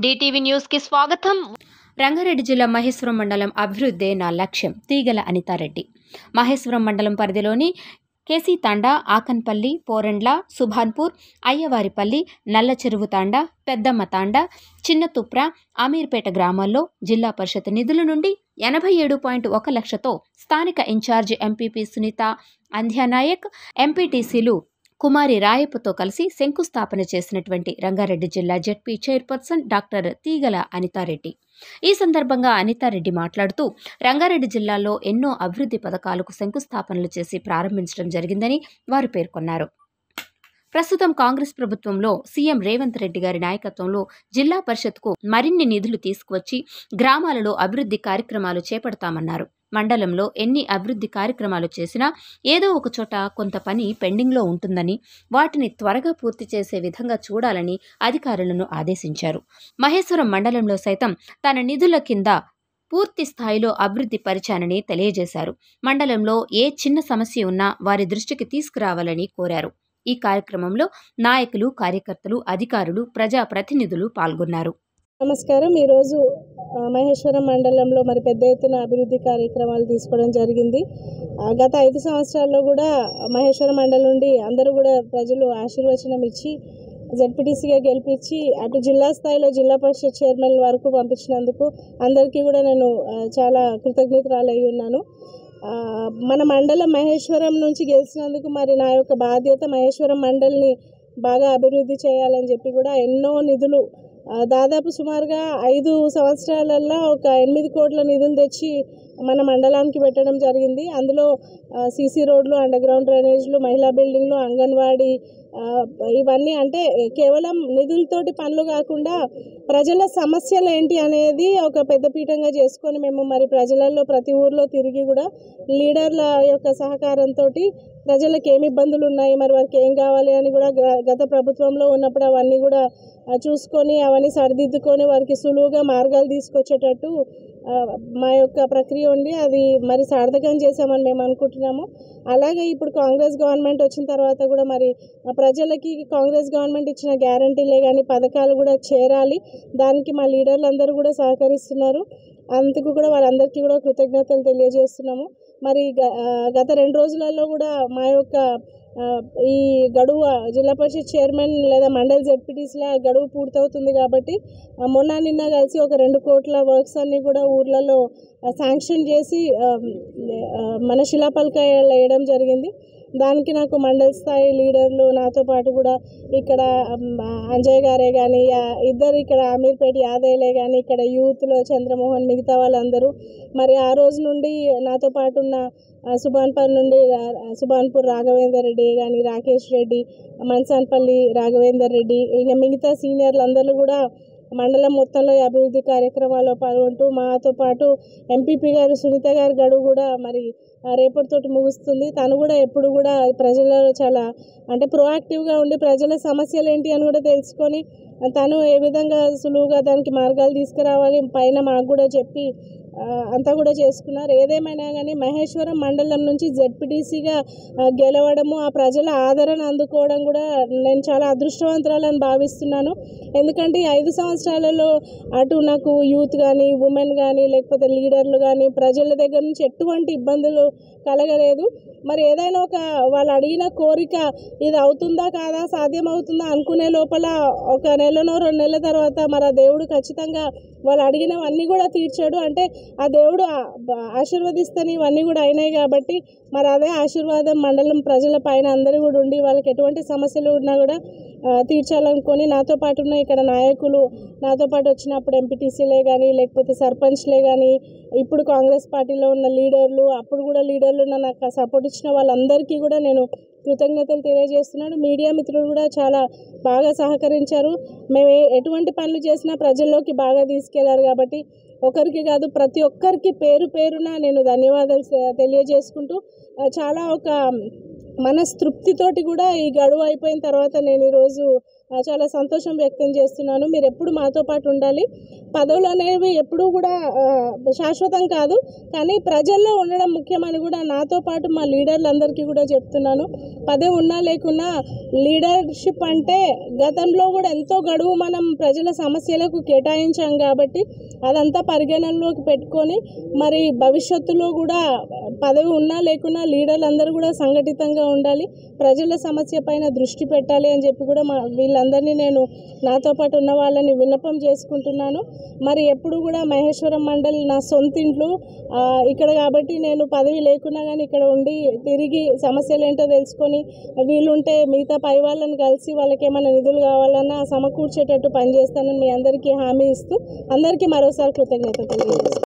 DTV news కి స్వాగతం. రంగారెడ్డి జిల్లా మహేశ్వరం మండలం అభివృద్ధే నా లక్ష్యం. తీగల అనితారెడ్డి. మహేశ్వరం మండలం పరిధిలోని కేసీ తాండా, ఆకన్పల్లి, పోరండ్ల, సుభాన్పూర్, అయ్యవారిపల్లి, నల్లచెరువు తాండా, పెద్దమ్మ తాండా, చిన్నతుప్ర, అమీర్పేట గ్రామాల్లో జిల్లా పరిషత్ నిధుల నుండి 87.1 లక్షతో స్థానిక ఇన్ఛార్జి ఎంపీపీ సునీత అంధ్యానాయక్, ఎంపీటీసీలు కుమారి రాయపుతో కలిసి శంకుస్థాపన చేసినటువంటి రంగారెడ్డి జిల్లా జెడ్పీ చైర్పర్సన్ డాక్టర్ తీగల అనితారెడ్డి. ఈ సందర్భంగా అనితారెడ్డి మాట్లాడుతూ రంగారెడ్డి జిల్లాలో ఎన్నో అభివృద్ధి పథకాలకు శంకుస్థాపనలు చేసి ప్రారంభించడం జరిగిందని వారు పేర్కొన్నారు. ప్రస్తుతం కాంగ్రెస్ ప్రభుత్వంలో సీఎం రేవంత్ రెడ్డి గారి నాయకత్వంలో జిల్లా పరిషత్కు మరిన్ని నిధులు తీసుకువచ్చి గ్రామాలలో అభివృద్ధి కార్యక్రమాలు చేపడతామన్నారు. మండలంలో ఎన్ని అభివృద్ధి కార్యక్రమాలు చేసినా ఏదో ఒక చోట కొంత పని పెండింగ్లో ఉంటుందని, వాటిని త్వరగా పూర్తి చేసే విధంగా చూడాలని అధికారులను ఆదేశించారు. మహేశ్వరం మండలంలో సైతం తన నిధుల కింద పూర్తి స్థాయిలో అభివృద్ధి పరిచానని తెలియజేశారు. మండలంలో ఏ చిన్న సమస్య ఉన్నా వారి దృష్టికి తీసుకురావాలని కోరారు. ఈ కార్యక్రమంలో నాయకులు, కార్యకర్తలు, అధికారులు, ప్రజాప్రతినిధులు పాల్గొన్నారు. నమస్కారం. ఈరోజు మహేశ్వరం మండలంలో మరి పెద్ద ఎత్తున అభివృద్ధి కార్యక్రమాలు తీసుకోవడం జరిగింది. గత 5 సంవత్సరాల్లో కూడా మహేశ్వరం మండలం నుండి అందరూ కూడా ప్రజలు ఆశీర్వచనం ఇచ్చి జెడ్పీటీసీగా గెలిపించి అటు జిల్లా స్థాయిలో జిల్లా పరిషత్ చైర్మన్ వరకు పంపించినందుకు అందరికీ కూడా నేను చాలా కృతజ్ఞతరాలై ఉన్నాను. మన మండలం మహేశ్వరం నుంచి గెలిచినందుకు మరి నా యొక్క బాధ్యత మహేశ్వరం మండలిని బాగా అభివృద్ధి చేయాలని చెప్పి కూడా ఎన్నో నిధులు దాదాపు సుమారుగా 5 సంవత్సరాలలో ఒక 8 కోట్ల నిధులు తెచ్చి మన మండలానికి పెట్టడం జరిగింది. అందులో సీసీ రోడ్లు, అండర్ గ్రౌండ్ డ్రైనేజ్లు, మహిళా బిల్డింగ్లు, అంగన్వాడీ, ఇవన్నీ అంటే కేవలం నిధులతోటి పనులు కాకుండా ప్రజల సమస్యలు ఏంటి అనేది ఒక పెద్దపీఠంగా చేసుకొని మేము మరి ప్రజలలో ప్రతి ఊర్లో తిరిగి కూడా లీడర్ల యొక్క సహకారంతో ప్రజలకు ఏమి ఇబ్బందులు ఉన్నాయి, మరి వారికి ఏం కావాలి అని కూడా గత ప్రభుత్వంలో ఉన్నప్పుడు అవన్నీ కూడా చూసుకొని అవన్నీ సరిదిద్దుకొని వారికి సులువుగా మార్గాలు తీసుకొచ్చేటట్టు మా యొక్క ప్రక్రియ ఉండి అది మరి సార్థకం చేశామని మేము అనుకుంటున్నాము. అలాగే ఇప్పుడు కాంగ్రెస్ గవర్నమెంట్ వచ్చిన తర్వాత కూడా మరి ప్రజలకి కాంగ్రెస్ గవర్నమెంట్ ఇచ్చిన గ్యారంటీలే కానీ పథకాలు కూడా చేరాలి. దానికి మా లీడర్లు అందరూ కూడా సహకరిస్తున్నారు. అందుకు కూడా వాళ్ళందరికీ కూడా కృతజ్ఞతలు తెలియజేస్తున్నాము. మరి గత 2 రోజులలో కూడా మా యొక్క ఈ గడువు జిల్లా పరిషత్ చైర్మన్ లేదా మండల్ జెడ్పీటీసీల గడువు పూర్తవుతుంది కాబట్టి మొన్న నిన్న కలిసి ఒక 2 కోట్ల వర్క్స్ అన్నీ కూడా ఊర్లలో శాంక్షన్ చేసి మన శిలాఫలకాలు వేయడం జరిగింది. దానికి నాకు మండల స్థాయి లీడర్లు నాతో పాటు కూడా ఇక్కడ అంజయ్ గారే కానీ ఇద్దరు ఇక్కడ అమీర్పేట యాదయ్యలే కానీ ఇక్కడ యూత్లో చంద్రమోహన్ మిగతా వాళ్ళందరూ మరి ఆ రోజు నుండి నాతో పాటు ఉన్న సుభాన్పూర్ రాఘవేందర్ రెడ్డి కానీ, రాకేష్ రెడ్డి, మన్సాన్పల్లి రాఘవేందర్ రెడ్డి, ఇంకా మిగతా సీనియర్లు అందరూ కూడా మండలం మొత్తంలో అభివృద్ధి కార్యక్రమాల్లో పాల్గొంటూ మాతో పాటు ఎంపీపీ గారు సునీత గారి గడువు కూడా మరి రేపటితోటి ముగుస్తుంది. తను కూడా ఎప్పుడు కూడా ప్రజలలో చాలా అంటే ప్రొయాక్టివ్గా ఉండి ప్రజల సమస్యలు ఏంటి అని కూడా తెలుసుకొని తను ఏ విధంగా సులువుగా దానికి మార్గాలు తీసుకురావాలి పైన మాకు కూడా చెప్పి అంతా కూడా చేసుకున్నారు. ఏదేమైనా కానీ మహేశ్వరం మండలం నుంచి జెడ్పీటీసీగా గెలవడము, ఆ ప్రజల ఆదరణ అందుకోవడం కూడా నేను చాలా అదృష్టవంతురాలని భావిస్తున్నాను. ఎందుకంటే ఈ 5 సంవత్సరాలలో అటు నాకు యూత్ కానీ, ఉమెన్ కానీ, లేకపోతే లీడర్లు కానీ ప్రజల దగ్గర నుంచి ఎటువంటి ఇబ్బందులు కలగలేదు. మరి ఏదైనా ఒక వాళ్ళు అడిగిన కోరిక ఇది అవుతుందా కాదా, సాధ్యం అవుతుందా అనుకునే లోపల ఒక నెలనో 2 నెలల తర్వాత మరి ఆ దేవుడు ఖచ్చితంగా వాళ్ళు అడిగినవన్నీ కూడా తీర్చాడు. అంటే ఆ దేవుడు ఆశీర్వదిస్తేనే ఇవన్నీ కూడా అయినాయి కాబట్టి మరి అదే ఆశీర్వాదం మండలం ప్రజల పైన అందరూ కూడా ఉండి వాళ్ళకి ఎటువంటి సమస్యలు ఉన్నా కూడా తీర్చాలనుకొని నాతో పాటు ఉన్న ఇక్కడ నాయకులు, నాతో పాటు వచ్చినప్పుడు ఎంపీటీసీలే కానీ లేకపోతే సర్పంచ్లే కానీ, ఇప్పుడు కాంగ్రెస్ పార్టీలో ఉన్న లీడర్లు, అప్పుడు కూడా లీడర్లు నాకు సపోర్ట్ ఇచ్చిన వాళ్ళందరికీ కూడా నేను కృతజ్ఞతలు తెలియజేస్తున్నాను. మీడియా మిత్రులు కూడా చాలా బాగా సహకరించారు. మేము ఎటువంటి పనులు చేసినా ప్రజల్లోకి బాగా తీసుకెళ్లారు కాబట్టి ఒకరికి కాదు ప్రతి ఒక్కరికి పేరు పేరున నేను ధన్యవాదాలు తెలియజేసుకుంటూ చాలా ఒక మనస్తృప్తితోటి కూడా ఈ గడువు అయిపోయిన తర్వాత నేను ఈరోజు చాలా సంతోషం వ్యక్తం చేస్తున్నాను. మీరు ఎప్పుడు మాతో పాటు ఉండాలి. పదవులు అనేవి ఎప్పుడూ కూడా శాశ్వతం కాదు, కానీ ప్రజల్లో ఉండడం ముఖ్యమని కూడా నాతో పాటు మా లీడర్లందరికీ కూడా చెప్తున్నాను. పదవి ఉన్నా లేకున్నా లీడర్షిప్ అంటే గతంలో కూడా ఎంతో గడువు మనం ప్రజల సమస్యలకు కేటాయించాం కాబట్టి అదంతా పరిగణనలోకి పెట్టుకొని మరి భవిష్యత్తులో కూడా పదవి ఉన్నా లేకున్నా లీడర్లందరూ కూడా సంఘటితంగా ఉండాలి, ప్రజల సమస్య పైన దృష్టి పెట్టాలి అని చెప్పి కూడా వీళ్ళందరినీ నేను నాతో పాటు ఉన్న వాళ్ళని విన్నపం చేసుకుంటున్నాను. మరి ఎప్పుడు కూడా మహేశ్వరం మండల్ నా సొంతింట్లు ఇక్కడ కాబట్టి నేను పదవి లేకున్నా కానీ ఇక్కడ ఉండి తిరిగి సమస్యలు ఏంటో తెలుసుకొని వీలుంటే మిగతా పై వాళ్ళని కలిసి వాళ్ళకి ఏమైనా నిధులు కావాలన్నా సమకూర్చేటట్టు పనిచేస్తానని మీ అందరికీ హామీ ఇస్తూ అందరికీ మరోసారి కృతజ్ఞతలు తెలియజేస్తాను.